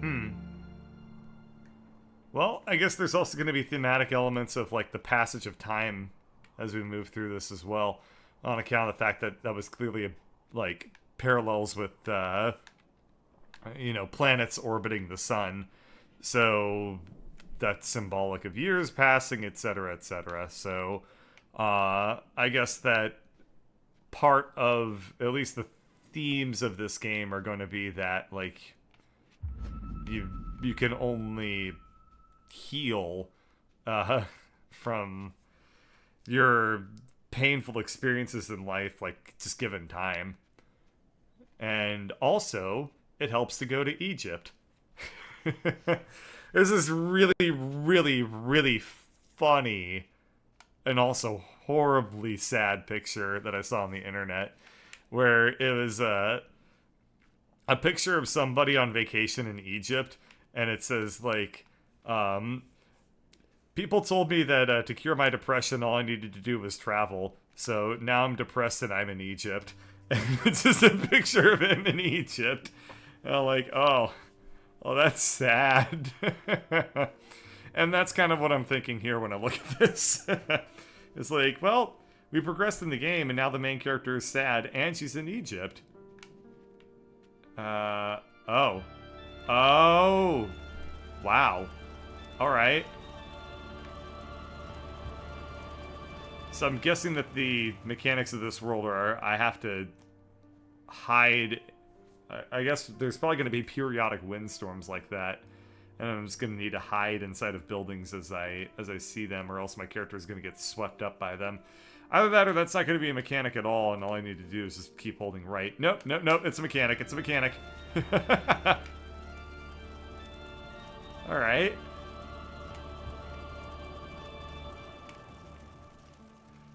Hmm. Well, I guess there's also going to be thematic elements of like the passage of time as we move through this as well, on account of the fact that that was clearly like parallels with planets orbiting the sun, so that's symbolic of years passing, etc., etc. So, I guess that part of at least the themes of this game are going to be that like you can only heal from your painful experiences in life, like just given time. And also, it helps to go to Egypt. There's this really, really, really funny and also horribly sad picture that I saw on the internet where it was a picture of somebody on vacation in Egypt, and it says like, people told me that to cure my depression, all I needed to do was travel. So now I'm depressed and I'm in Egypt. And it's just a picture of him in Egypt. And I'm like, oh, that's sad. And that's kind of what I'm thinking here when I look at this. It's like, well, we progressed in the game, and now the main character is sad, and she's in Egypt. Oh. Oh. Wow. Alright. So I'm guessing that the mechanics of this world are I have to hide. I guess there's probably going to be periodic windstorms like that, and I'm just going to need to hide inside of buildings as I see them, or else my character is going to get swept up by them. Either that, or that's not going to be a mechanic at all, and all I need to do is just keep holding right. Nope, nope, nope. It's a mechanic. It's a mechanic. All right.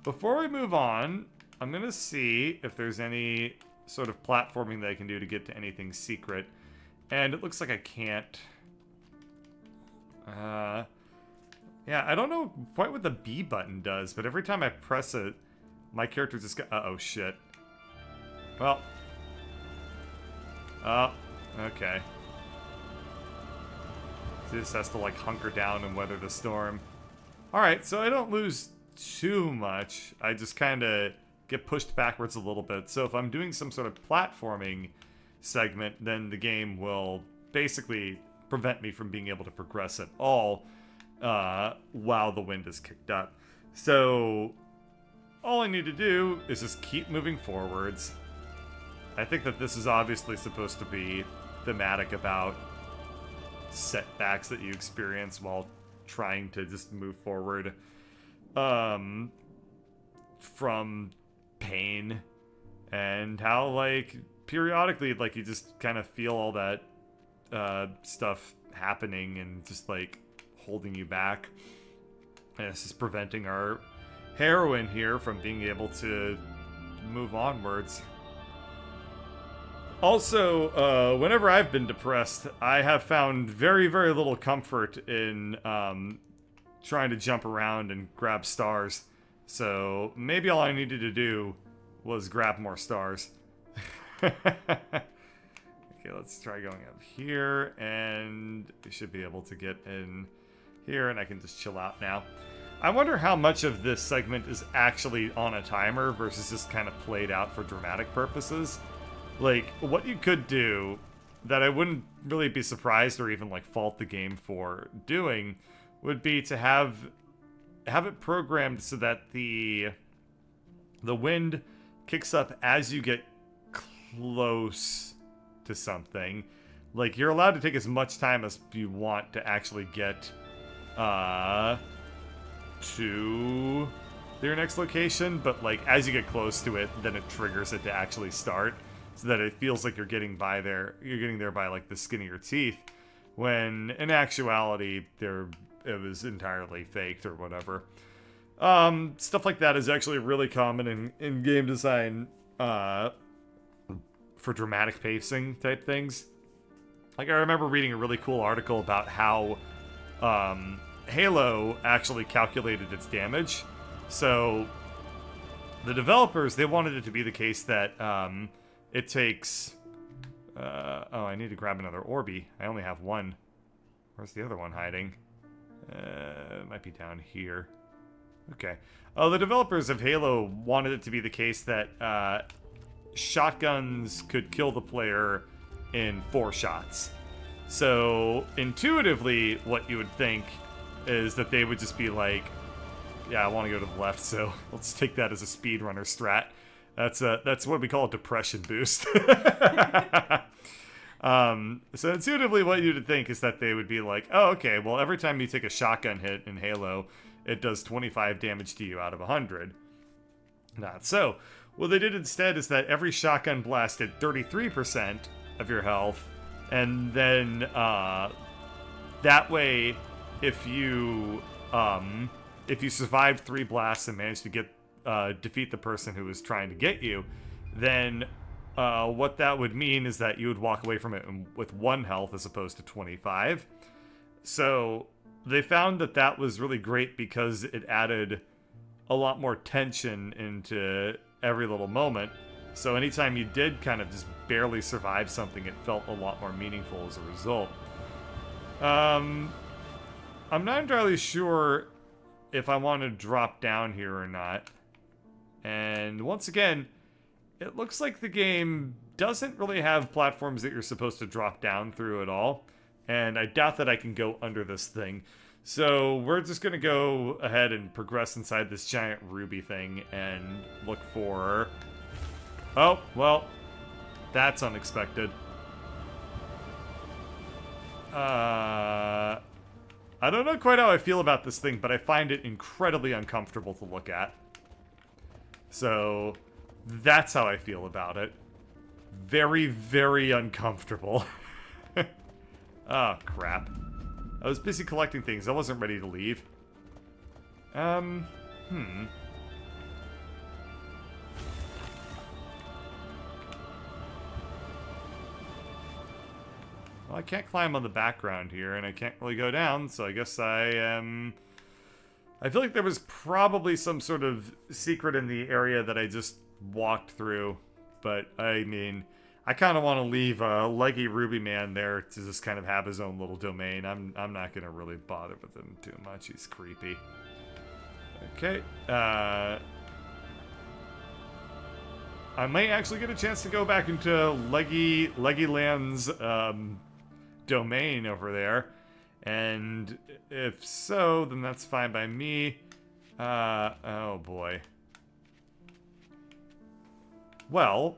Before we move on, I'm going to see if there's any sort of platforming that I can do to get to anything secret. And it looks like I can't. Yeah, I don't know quite what the B button does, but every time I press it, my character just got... Uh-oh, shit. Well. Oh, okay. So he just has to, like, hunker down and weather the storm. Alright, so I don't lose too much. I just kind of get pushed backwards a little bit. So if I'm doing some sort of platforming segment, then the game will basically prevent me from being able to progress at all while the wind is kicked up. So all I need to do is just keep moving forwards. I think that this is obviously supposed to be thematic about setbacks that you experience while trying to just move forward from pain, and how like periodically like you just kind of feel all that stuff happening and just like holding you back, and it's just preventing our heroine here from being able to move onwards. Also, whenever I've been depressed, I have found very, very little comfort in trying to jump around and grab stars. So maybe all I needed to do was grab more stars. Okay, let's try going up here, and we should be able to get in here, and I can just chill out now. I wonder how much of this segment is actually on a timer versus just kind of played out for dramatic purposes. Like, what you could do that I wouldn't really be surprised or even like fault the game for doing would be to have it programmed so that the wind kicks up as you get close to something. Like, you're allowed to take as much time as you want to actually get to your next location, but like as you get close to it, then it triggers it to actually start, so that it feels like you're getting there by like the skin of your teeth, when in actuality it was entirely faked or whatever. Stuff like that is actually really common in game design for dramatic pacing type things. Like, I remember reading a really cool article about how Halo actually calculated its damage. So the developers, they wanted it to be the case that it takes Oh, I need to grab another Orby. I only have one. Where's the other one hiding? It might be down here. Okay. Oh, the developers of Halo wanted it to be the case that shotguns could kill the player in 4 shots. So, intuitively, what you would think is that they would just be like, yeah, I want to go to the left, so let's take that as a speedrunner strat. That's what we call a depression boost. So intuitively what you'd think is that they would be like, oh, okay, well, every time you take a shotgun hit in Halo, it does 25 damage to you out of 100. Not so. What they did instead is that every shotgun blast did 33% of your health, and then that way, if you survived 3 blasts and managed to get defeat the person who was trying to get you, then what that would mean is that you would walk away from it with 1 health as opposed to 25. So they found that that was really great because it added a lot more tension into every little moment. So anytime you did kind of just barely survive something, it felt a lot more meaningful as a result. I'm not entirely sure if I want to drop down here or not. And once again, it looks like the game doesn't really have platforms that you're supposed to drop down through at all. And I doubt that I can go under this thing. So we're just going to go ahead and progress inside this giant ruby thing and look for... Oh, well, that's unexpected. I don't know quite how I feel about this thing, but I find it incredibly uncomfortable to look at. So, that's how I feel about it. Very, very uncomfortable. Oh, crap. I was busy collecting things. I wasn't ready to leave. Well, I can't climb on the background here, and I can't really go down, so I guess I feel like there was probably some sort of secret in the area that I just walked through, but I mean, I kind of want to leave Leggy Ruby Man there to just kind of have his own little domain. I'm not going to really bother with him too much. He's creepy. Okay. I might actually get a chance to go back into Leggy Land's domain over there. And if so, then that's fine by me. Oh boy. Well,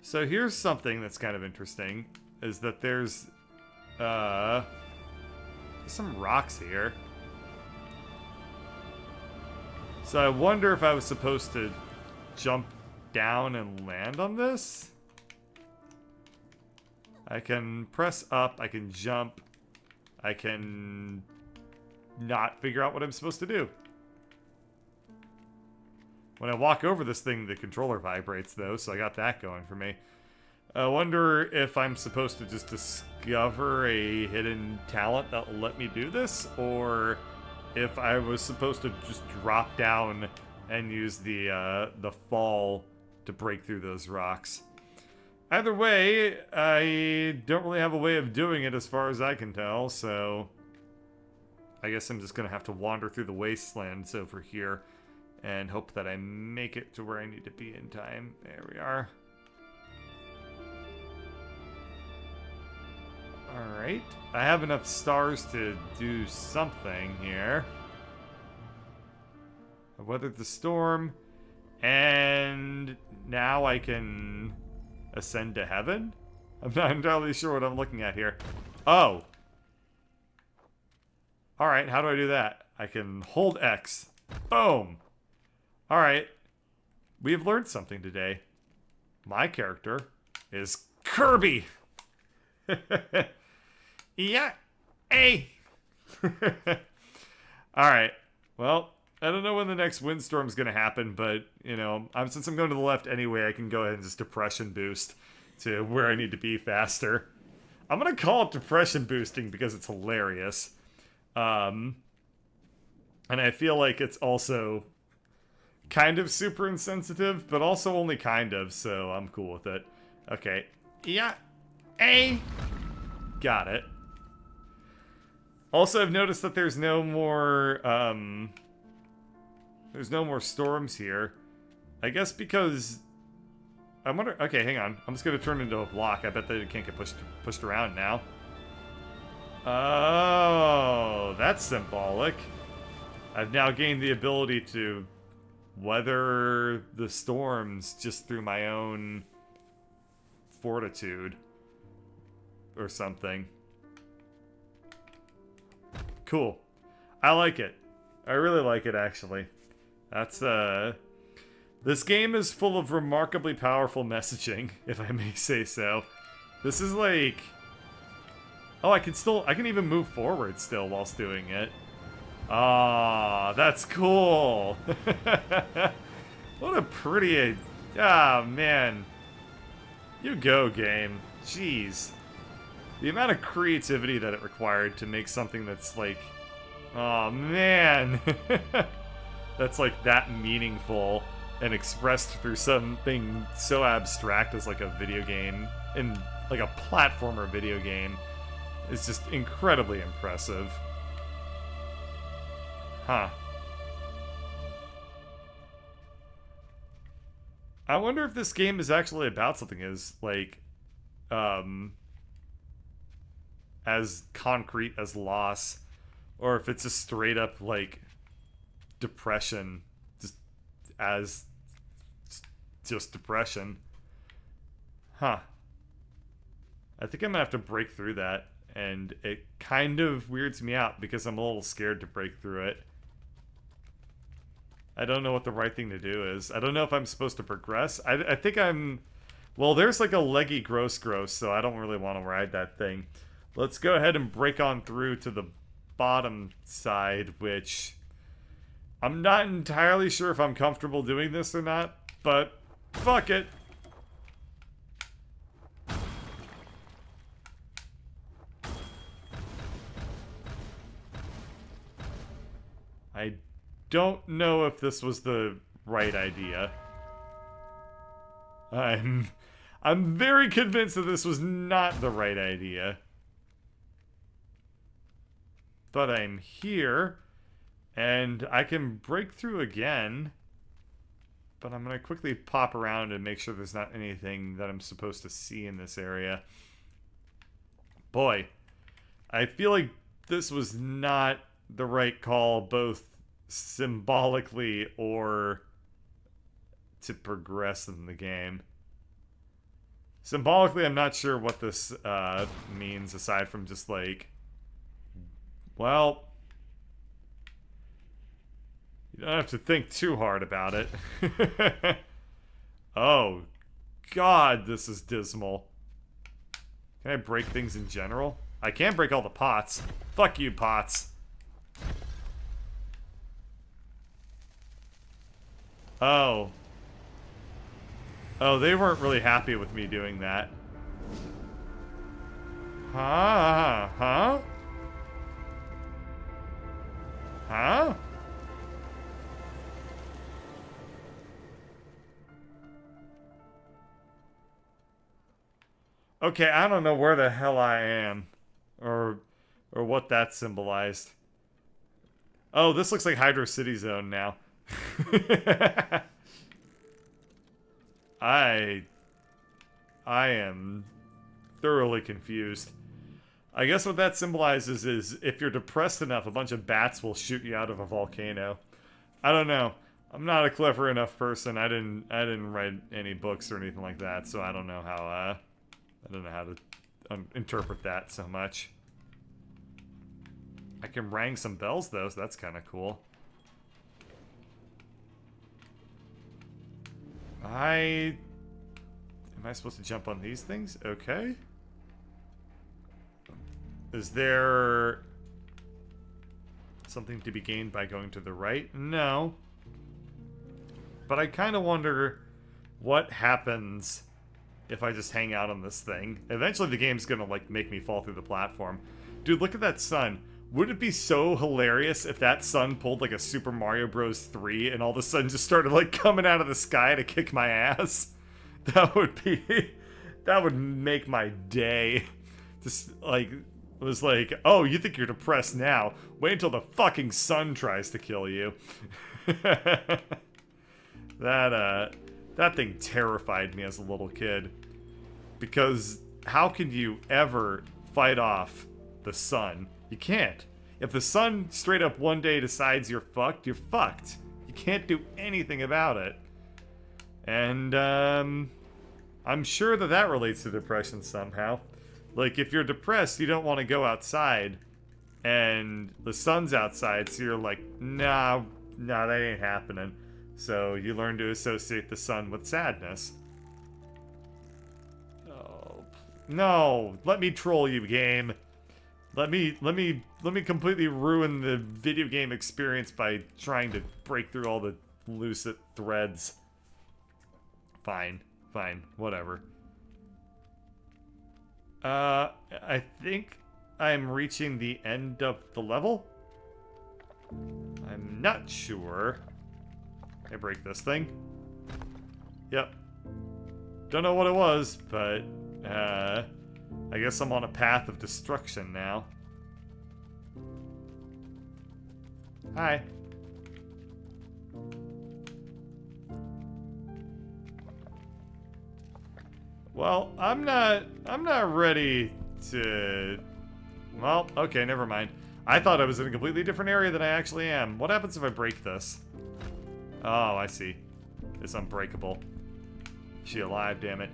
so here's something that's kind of interesting, is that there's some rocks here. So I wonder if I was supposed to jump down and land on this? I can press up, I can jump, I can not figure out what I'm supposed to do. When I walk over this thing, the controller vibrates though, so I got that going for me. I wonder if I'm supposed to just discover a hidden talent that will let me do this, or if I was supposed to just drop down and use the fall to break through those rocks. Either way, I don't really have a way of doing it as far as I can tell, so I guess I'm just going to have to wander through the wastelands over here and hope that I make it to where I need to be in time. There we are. Alright, I have enough stars to do something here. I weathered the storm, and now I can ascend to heaven? I'm not entirely sure what I'm looking at here. Oh! Alright, how do I do that? I can hold X. Boom! Alright. We have learned something today. My character is Kirby! Yeah! Hey! Alright. Well, I don't know when the next windstorm's gonna happen, but, you know, since I'm going to the left anyway, I can go ahead and just depression boost to where I need to be faster. I'm gonna call it depression boosting because it's hilarious. And I feel like it's also kind of super insensitive, but also only kind of, so I'm cool with it. Okay. Yeah. A. Got it. Also, I've noticed that there's no more storms here. I guess because I wonder. Okay, hang on. I'm just gonna turn into a block. I bet that it can't get pushed around now. Oh, that's symbolic. I've now gained the ability to weather the storms just through my own fortitude or something. Cool. I like it. I really like it, actually. That's, this game is full of remarkably powerful messaging, if I may say so. This is like... Oh, I can even move forward still whilst doing it. Ah, that's cool. What a pretty... Ah, man. You go, game. Jeez. The amount of creativity that it required to make something that's like... Oh, man. That's like that meaningful and expressed through something so abstract as like a video game. And like a platformer video game. Is just incredibly impressive. Huh. I wonder if this game is actually about something as, like, as concrete as loss. Or if it's just straight up, like, depression. Just depression. Huh. I think I'm gonna have to break through that. And it kind of weirds me out because I'm a little scared to break through it. I don't know what the right thing to do is. I don't know if I'm supposed to progress. I think I'm... Well, there's like a leggy Gris, so I don't really want to ride that thing. Let's go ahead and break on through to the bottom side, which... I'm not entirely sure if I'm comfortable doing this or not, but fuck it. I don't know if this was the right idea. I'm very convinced that this was not the right idea. But I'm here, and I can break through again. But I'm gonna quickly pop around and make sure there's not anything that I'm supposed to see in this area. Boy, I feel like this was not the right call, both symbolically or to progress in the game. Symbolically, I'm not sure what this means, aside from just like, well, you don't have to think too hard about it. Oh, God, this is dismal. Can I break things in general? I can't break all the pots. Fuck you, pots. Oh. Oh, they weren't really happy with me doing that. Huh? Huh? Huh? Okay, I don't know where the hell I am. Or what that symbolized. Oh, this looks like Hydro City Zone now. I am thoroughly confused. I guess what that symbolizes is if you're depressed enough, a bunch of bats will shoot you out of a volcano. I don't know. I'm not a clever enough person. I didn't write any books or anything like that, so I don't know how to interpret that so much. I can ring some bells though, so that's kind of cool. Am I supposed to jump on these things? Okay. Is there something to be gained by going to the right? No. But I kind of wonder what happens if I just hang out on this thing. Eventually the game's gonna, like, make me fall through the platform. Dude, look at that sun. Would it be so hilarious if that sun pulled like a Super Mario Bros. 3 and all of a sudden just started like coming out of the sky to kick my ass? That would be... that would make my day. Just like... It was like, oh, you think you're depressed now? Wait until the fucking sun tries to kill you. That thing terrified me as a little kid. Because how can you ever fight off the sun? You can't. If the sun straight up one day decides you're fucked, you're fucked. You can't do anything about it. And, I'm sure that relates to depression somehow. Like, if you're depressed, you don't want to go outside, and the sun's outside, so you're like, nah, that ain't happening. So you learn to associate the sun with sadness. Oh, no, let me troll you, game. Let me completely ruin the video game experience by trying to break through all the loose threads. Fine, whatever. I think I'm reaching the end of the level. I'm not sure. I break this thing. Yep. Don't know what it was, but, I guess I'm on a path of destruction now. Hi. Well, I'm not ready to... Well, okay, never mind. I thought I was in a completely different area than I actually am. What happens if I break this? Oh, I see. It's unbreakable. Is she alive, damn it.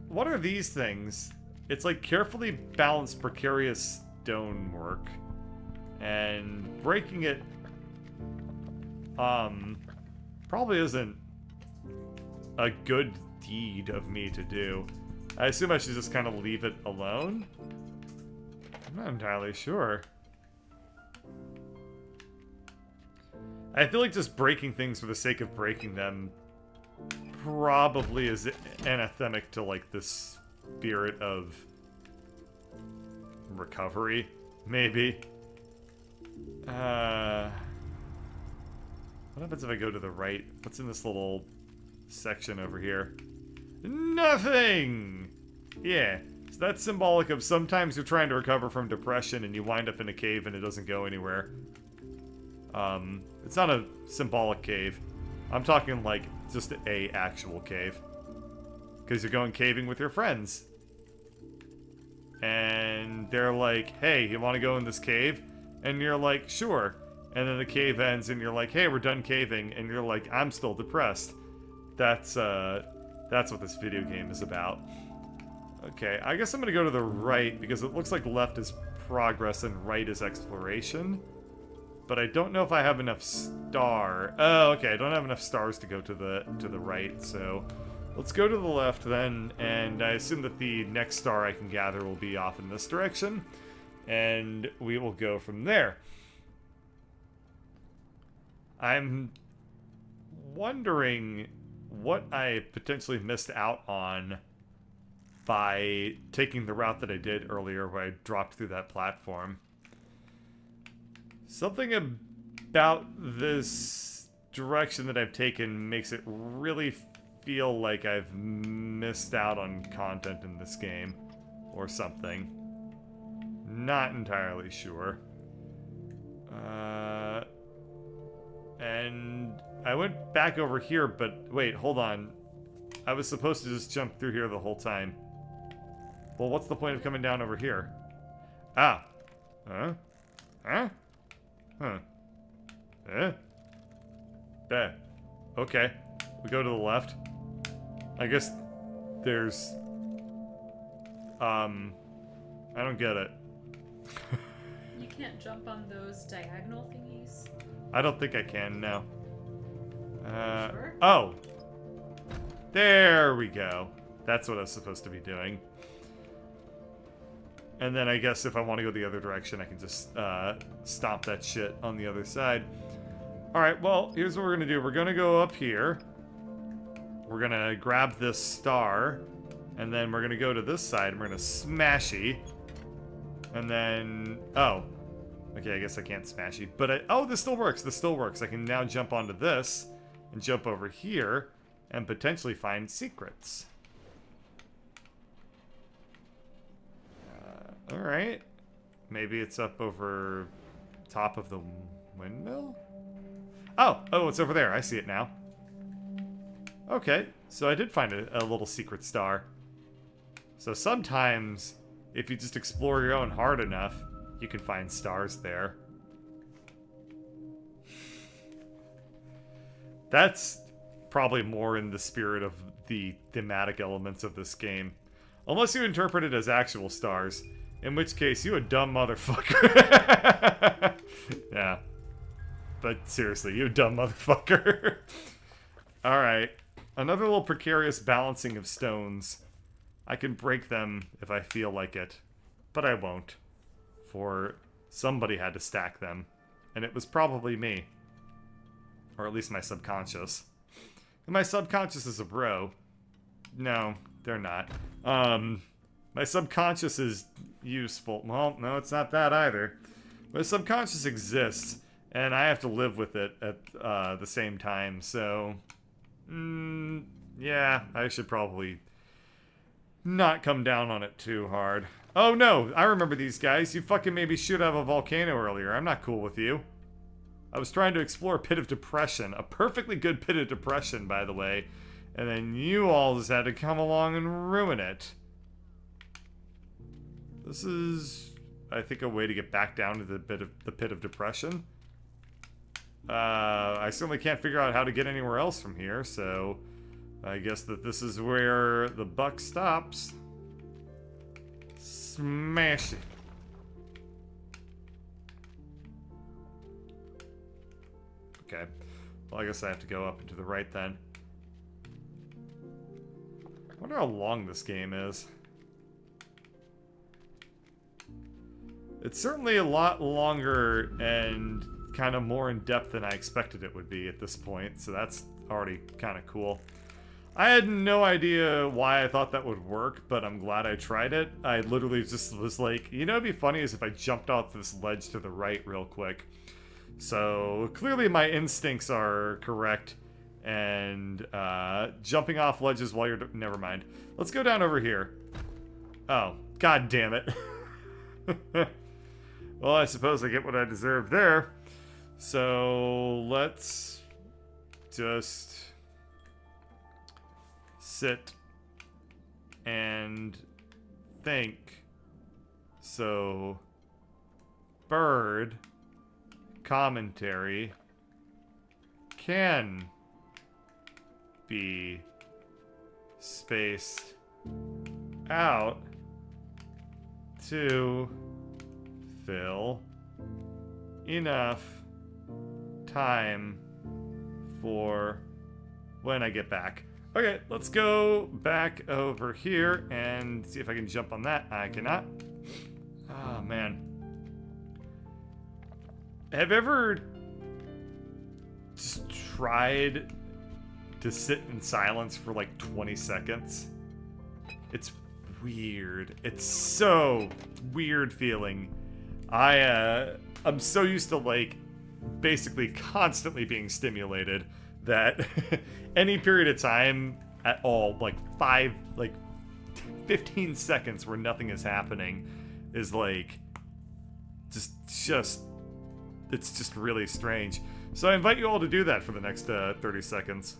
What are these things? It's like carefully balanced precarious stonework. And breaking it, probably isn't a good deed of me to do. I assume I should just kind of leave it alone? I'm not entirely sure. I feel like just breaking things for the sake of breaking them probably is anathemic to, like, the spirit of recovery, maybe. What happens if I go to the right? What's in this little section over here? Nothing! Yeah, so that's symbolic of sometimes you're trying to recover from depression and you wind up in a cave and it doesn't go anywhere. It's not a symbolic cave. I'm talking like just a actual cave. Because you're going caving with your friends. And they're like, hey, you want to go in this cave? And you're like, sure. And then the cave ends and you're like, hey, we're done caving. And you're like, I'm still depressed. That's what this video game is about. Okay, I guess I'm gonna go to the right because it looks like left is progress and right is exploration. But I don't know if I have enough Oh, okay, I don't have enough stars to go to the right, so let's go to the left then, and I assume that the next star I can gather will be off in this direction, and we will go from there. I'm wondering what I potentially missed out on by taking the route that I did earlier where I dropped through that platform. Something about this direction that I've taken makes it really feel like I've missed out on content in this game. Or something. Not entirely sure. And I went back over here, but wait, hold on. I was supposed to just jump through here the whole time. Well, what's the point of coming down over here? Ah. Huh? Huh? Huh. Okay. We go to the left. I guess there's... I don't get it. You can't jump on those diagonal thingies? I don't think I can, no. Sure? Oh! There we go. That's what I was supposed to be doing. And then I guess if I want to go the other direction, I can just stomp that shit on the other side. Alright, well, here's what we're going to do. We're going to go up here. We're going to grab this star. And then we're going to go to this side, and we're going to smashy. And then, oh, okay, I guess I can't smash you. But, oh, this still works. This still works. I can now jump onto this and jump over here and potentially find secrets. All right. Maybe it's up over top of the windmill? Oh, it's over there. I see it now. Okay, so I did find a little secret star. So sometimes, if you just explore your own hard enough, you can find stars there. That's probably more in the spirit of the thematic elements of this game. Unless you interpret it as actual stars. In which case, you a dumb motherfucker. Yeah. But seriously, you a dumb motherfucker. Alright. Another little precarious balancing of stones. I can break them if I feel like it. But I won't. For somebody had to stack them. And it was probably me. Or at least my subconscious. And my subconscious is a bro. No, they're not. My subconscious is useful. Well, no, it's not that either. My subconscious exists, and I have to live with it at the same time, so... yeah, I should probably not come down on it too hard. Oh no, I remember these guys. You fucking made me shoot out of a volcano earlier. I'm not cool with you. I was trying to explore a pit of depression. A perfectly good pit of depression, by the way. And then you all just had to come along and ruin it. This is, I think, a way to get back down to the pit of depression. I certainly can't figure out how to get anywhere else from here, so I guess that this is where the buck stops. Smash it. Okay. Well, I guess I have to go up and to the right then. I wonder how long this game is. It's certainly a lot longer and kind of more in-depth than I expected it would be at this point, so that's already kind of cool. I had no idea why I thought that would work, but I'm glad I tried it. I literally just was like, you know, it'd be funny is if I jumped off this ledge to the right real quick. So clearly my instincts are correct, and jumping off ledges while you're... Never mind. Let's go down over here. Oh, god damn it. Well, I suppose I get what I deserve there. So let's just sit and think. So bird commentary can be spaced out to fill enough time for when I get back. Okay, let's go back over here and see if I can jump on that. I cannot. Oh, man. Have you ever just tried to sit in silence for like 20 seconds? It's weird. It's so weird feeling. I'm so used to like basically constantly being stimulated that any period of time at all, like 15 seconds where nothing is happening is like it's just really strange. So I invite you all to do that for the next 30 seconds.